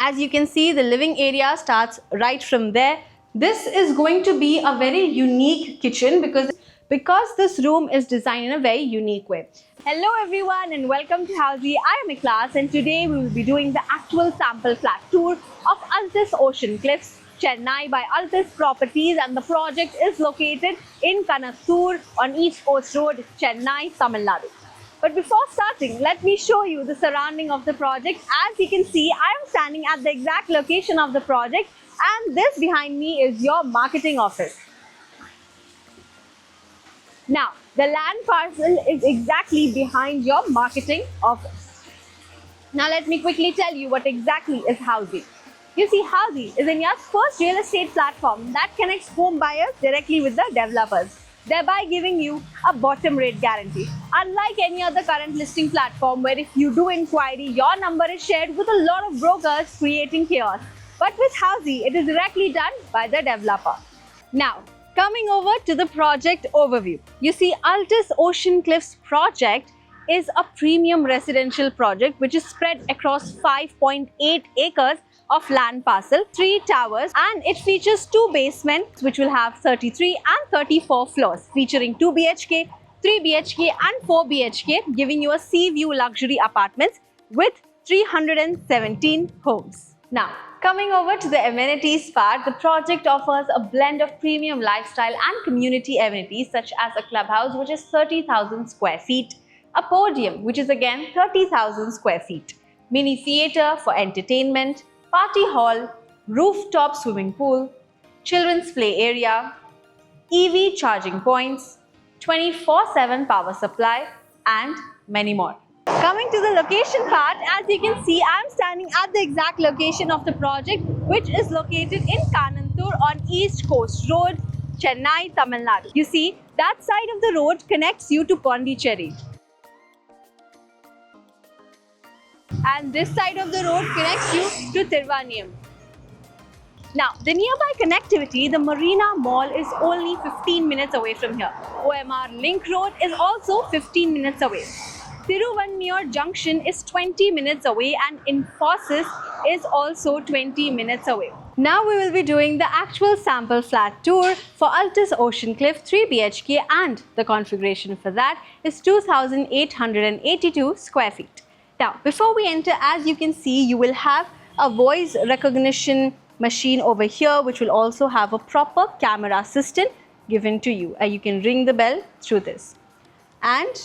As you can see, the living area starts right from there. This is going to be a very unique kitchen because this room is designed in a very unique way. Hello everyone and welcome to Housey. I am Ikhlas and today we will be doing the actual sample flat tour of Altis Ocean Cliffs, Chennai by Altis Properties, and the project is located in Kanattur on East Coast Road, Chennai, Tamil Nadu. But before starting, let me show you the surrounding of the project. As you can see, I am standing at the exact location of the project, and this behind me is your marketing office. Now, the land parcel is exactly behind your marketing office. Now, let me quickly tell you what exactly is Housey. You see, Housey is India's first real estate platform that connects home buyers directly with the developers, thereby giving you a bottom rate guarantee. Unlike any other current listing platform where if you do inquiry, your number is shared with a lot of brokers creating chaos. But with Housey, it is directly done by the developer. Now, coming over to the project overview. You see, Altis Ocean Cliffs project is a premium residential project which is spread across 5.8 acres of land parcel, 3 towers, and it features 2 basements which will have 33 and 34 floors, featuring 2 BHK, 3 BHK and 4 BHK, giving you a sea view luxury apartments with 317 homes. Now, coming over to the amenities part, the project offers a blend of premium lifestyle and community amenities such as a clubhouse which is 30,000 square feet, a podium which is again 30,000 square feet, mini theatre for entertainment, party hall, rooftop swimming pool, children's play area, EV charging points, 24/7 power supply, and many more. Coming to the location part, as you can see, I am standing at the exact location of the project, which is located in Kanattur on East Coast Road, Chennai, Tamil Nadu. You see, that side of the road connects you to Pondicherry, and this side of the road connects you to Tirvaniyam. Now, the nearby connectivity, the Marina Mall is only 15 minutes away from here. OMR Link Road is also 15 minutes away. Tiruvannur Junction is 20 minutes away, and Infosys is also 20 minutes away. Now we will be doing the actual sample flat tour for Altis Ocean Cliff 3 BHK, and the configuration for that is 2,882 square feet. Now, before we enter, as you can see, you will have a voice recognition machine over here, which will also have a proper camera assistant given to you. You can ring the bell through this. And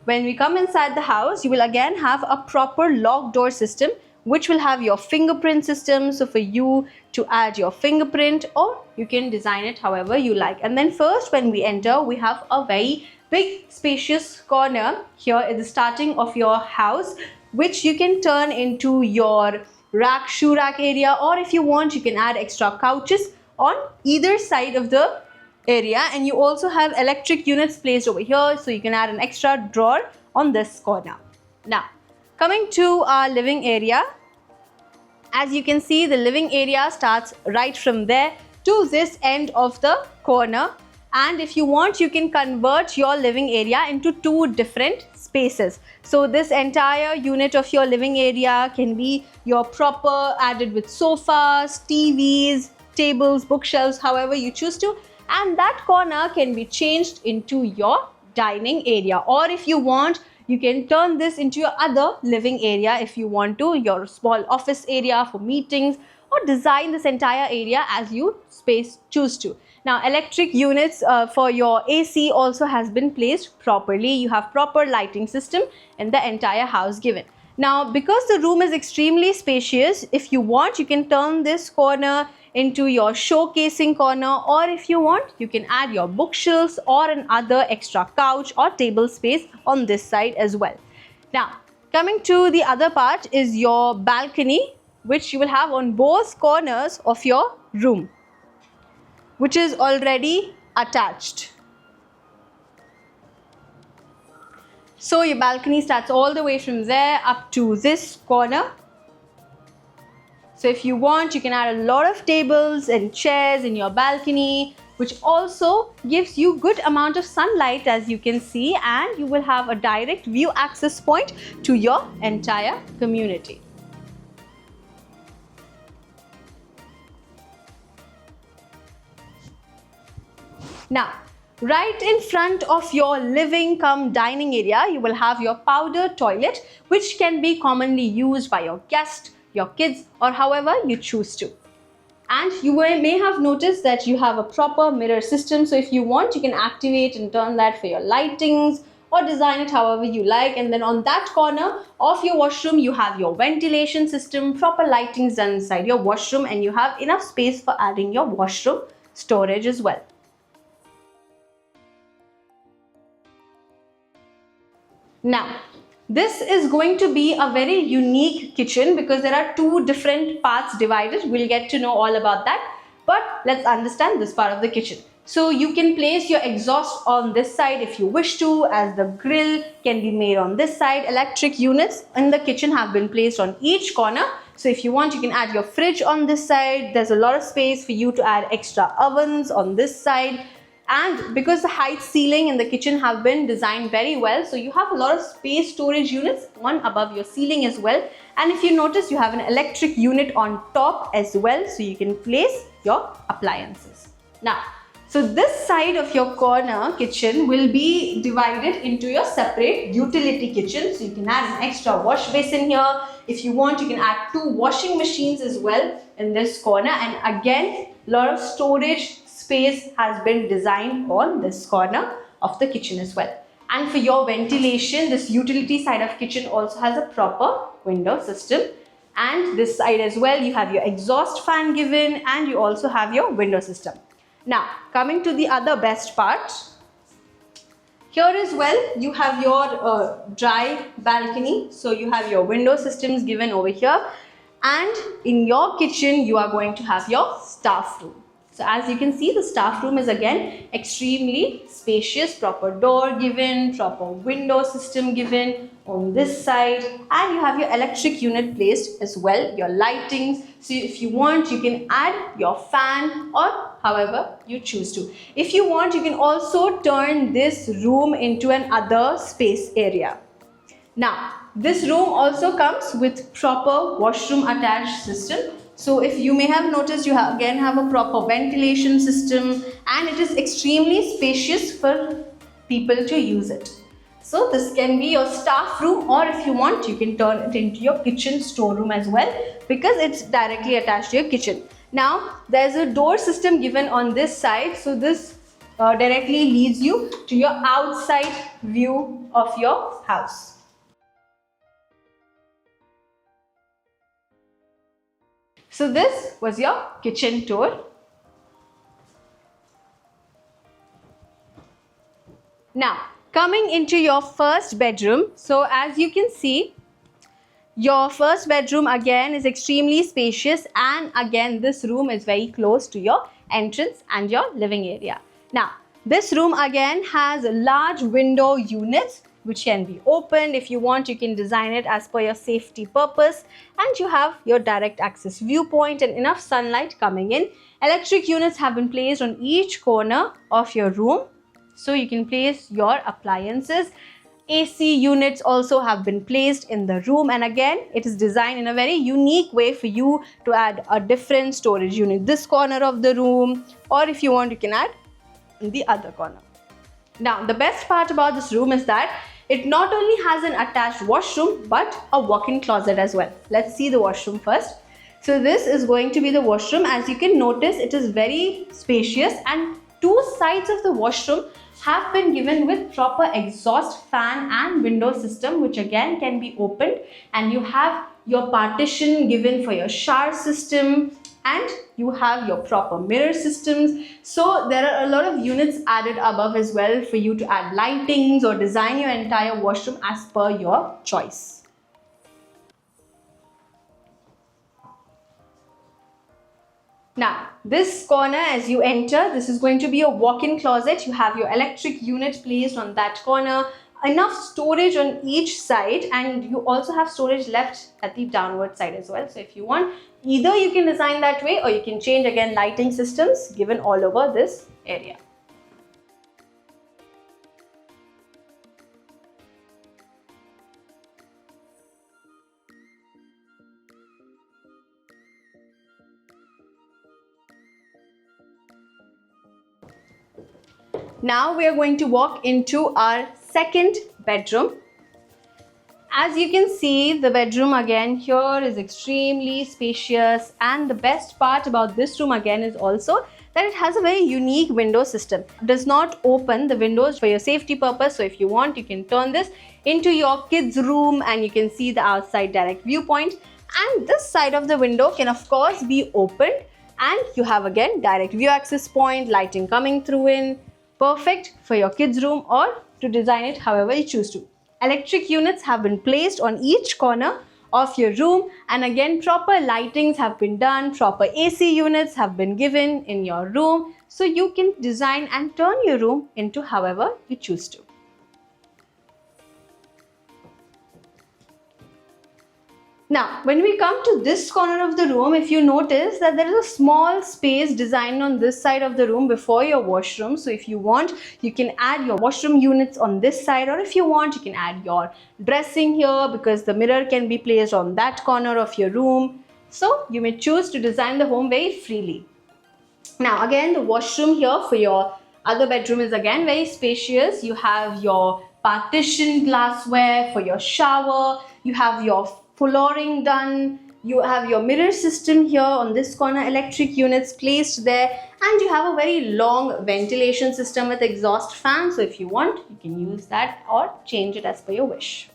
when we come inside the house, you will again have a proper lock door system, which will have your fingerprint system. So for you to add your fingerprint, or you can design it however you like. And then first, when we enter, we have a very big spacious corner here at the starting of your house, which you can turn into your rack, shoe rack area, or if you want, you can add extra couches on either side of the area. And you also have electric units placed over here, so you can add an extra drawer on this corner. Now, coming to our living area, as you can see, the living area starts right from there to this end of the corner. And if you want, you can convert your living area into 2 different spaces. So this entire unit of your living area can be your proper, added with sofas, TVs, tables, bookshelves, however you choose to. And that corner can be changed into your dining area. Or if you want, you can turn this into your other living area if you want to, your small office area for meetings, or design this entire area as you choose to. Now, electric units for your AC also has been placed properly. You have proper lighting system in the entire house given. Now, because the room is extremely spacious, if you want, you can turn this corner into your showcasing corner, or if you want, you can add your bookshelves or another extra couch or table space on this side as well. Now, coming to the other part is your balcony, which you will have on both corners of your room, which is already attached. So your balcony starts all the way from there up to this corner. So if you want, you can add a lot of tables and chairs in your balcony, which also gives you good amount of sunlight, as you can see, and you will have a direct view access point to your entire community. Now, right in front of your living cum dining area, you will have your powder toilet, which can be commonly used by your guests, your kids, or however you choose to. And you may have noticed that you have a proper mirror system. So if you want, you can activate and turn that for your lightings or design it however you like. And then on that corner of your washroom, you have your ventilation system, proper lightings done inside your washroom, and you have enough space for adding your washroom storage as well. Now, this is going to be a very unique kitchen because there are two different parts divided. We'll get to know all about that. But let's understand this part of the kitchen. So you can place your exhaust on this side if you wish to, as the grill can be made on this side. Electric units in the kitchen have been placed on each corner. So if you want, you can add your fridge on this side. There's a lot of space for you to add extra ovens on this side. And because the height ceiling in the kitchen have been designed very well, so you have a lot of space storage units on above your ceiling as well. And if you notice, you have an electric unit on top as well, so you can place your appliances. Now, so this side of your corner kitchen will be divided into your separate utility kitchen. So you can add an extra wash basin here. If you want, you can add 2 washing machines as well in this corner. And again, a lot of storage space has been designed on this corner of the kitchen as well. And for your ventilation, this utility side of kitchen also has a proper window system. And this side as well, you have your exhaust fan given, and you also have your window system. Now, coming to the other best part, here as well, you have your dry balcony. So you have your window systems given over here. And in your kitchen, you are going to have your staff room. So as you can see, the staff room is again extremely spacious, proper door given, proper window system given on this side, and you have your electric unit placed as well, your lightings. So if you want, you can add your fan or however you choose to. If you want, you can also turn this room into an other space area. Now, this room also comes with proper washroom attached system. So if you may have noticed, you again have a proper ventilation system, and it is extremely spacious for people to use it. So this can be your staff room, or if you want, you can turn it into your kitchen storeroom as well, because it's directly attached to your kitchen. Now, there's a door system given on this side. So this directly leads you to your outside view of your house. So this was your kitchen tour. Now, coming into your first bedroom. So as you can see, your first bedroom again is extremely spacious, and again this room is very close to your entrance and your living area. Now, this room again has large window units which can be opened. If you want, you can design it as per your safety purpose, and you have your direct access viewpoint and enough sunlight coming in. Electric units have been placed on each corner of your room, so you can place your appliances. AC units also have been placed in the room, and again it is designed in a very unique way for you to add a different storage unit this corner of the room, or if you want, you can add in the other corner. Now, the best part about this room is that it not only has an attached washroom but a walk-in closet as well. Let's see the washroom first. So this is going to be the washroom. As you can notice, it is very spacious, and 2 sides of the washroom have been given with proper exhaust fan and window system, which again can be opened, and you have your partition given for your shower system, and you have your proper mirror systems. So there are a lot of units added above as well for you to add lightings or design your entire washroom as per your choice. Now, this corner as you enter, this is going to be a walk-in closet. You have your electric unit placed on that corner, enough storage on each side, and you also have storage left at the downward side as well. So if you want, either you can design that way, or you can change again lighting systems given all over this area. Now we are going to walk into our second bedroom. As you can see, the bedroom again here is extremely spacious, and the best part about this room again is also that it has a very unique window system. It does not open the windows for your safety purpose, so if you want, you can turn this into your kids' room and you can see the outside direct viewpoint. And this side of the window can of course be opened, and you have again direct view access point, lighting coming through in. Perfect for your kids' room or to design it however you choose to. Electric units have been placed on each corner of your room, and again proper lightings have been done, proper AC units have been given in your room, so you can design and turn your room into however you choose to. Now, when we come to this corner of the room, if you notice that there is a small space designed on this side of the room before your washroom. So if you want, you can add your washroom units on this side, or if you want, you can add your dressing here because the mirror can be placed on that corner of your room. So you may choose to design the home very freely. Now again, the washroom here for your other bedroom is again very spacious. You have your partition glassware for your shower, you have your flooring done, you have your mirror system here on this corner, electric units placed there, and you have a very long ventilation system with exhaust fan. So if you want, you can use that or change it as per your wish.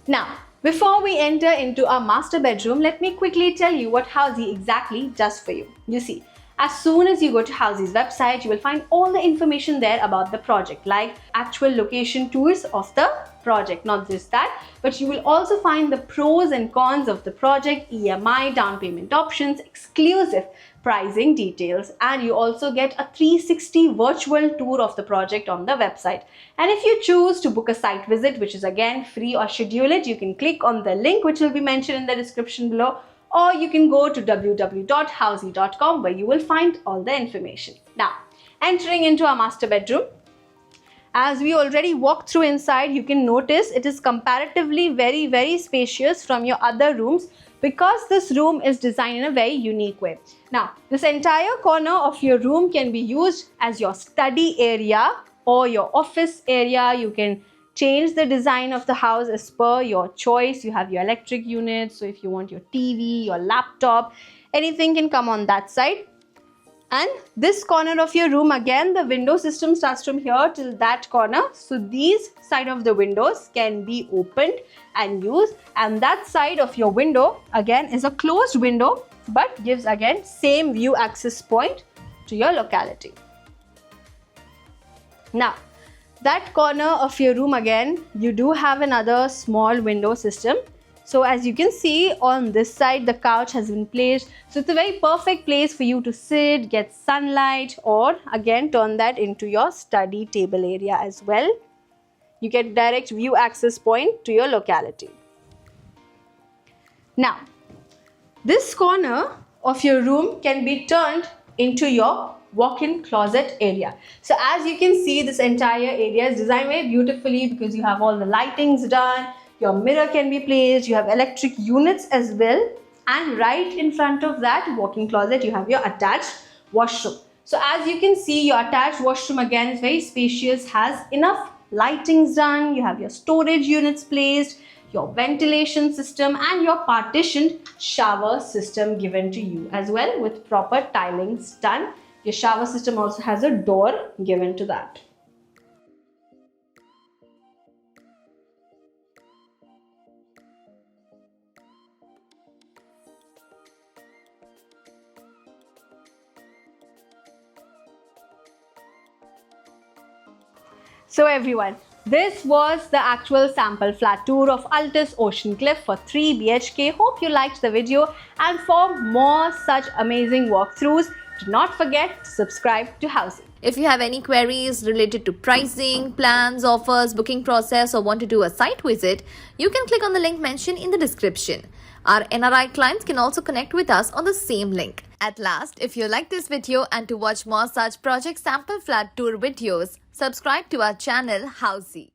Now, before we enter into our master bedroom, let me quickly tell you what Housey exactly does for you. You see, as soon as you go to Housey's website, you will find all the information there about the project, like actual location tours of the project. Not just that, but you will also find the pros and cons of the project, EMI, down payment options, exclusive pricing details, and you also get a 360 virtual tour of the project on the website. And if you choose to book a site visit, which is again free, or schedule it, you can click on the link which will be mentioned in the description below, or you can go to www.housey.com where you will find all the information. Now, entering into our master bedroom, as we already walked through inside, you can notice it is comparatively very spacious from your other rooms because this room is designed in a very unique way. Now, this entire corner of your room can be used as your study area or your office area. You can change the design of the house as per your choice. You have your electric units, so if you want your TV, your laptop, anything can come on that side. And this corner of your room, again, the window system starts from here till that corner. So these side of the windows can be opened and used. And that side of your window, again, is a closed window, but gives again same view access point to your locality. Now, that corner of your room, again, you do have another small window system. So as you can see on this side, the couch has been placed. So it's a very perfect place for you to sit, get sunlight, or again turn that into your study table area as well. You get direct view access point to your locality. Now, this corner of your room can be turned into your walk-in closet area. So as you can see, this entire area is designed very beautifully because you have all the lightings done. Your mirror can be placed, you have electric units as well, and right in front of that walk-in closet you have your attached washroom. So as you can see, your attached washroom again is very spacious, has enough lightings done, you have your storage units placed, your ventilation system, and your partitioned shower system given to you as well with proper tilings done. Your shower system also has a door given to that. So everyone, this was the actual sample flat tour of Altus Ocean Cliff for 3 BHK. Hope you liked the video, and for more such amazing walkthroughs, do not forget to subscribe to Housey. If you have any queries related to pricing, plans, offers, booking process, or want to do a site visit, you can click on the link mentioned in the description. Our NRI clients can also connect with us on the same link. At last, if you like this video and to watch more such project sample flat tour videos, subscribe to our channel Housey.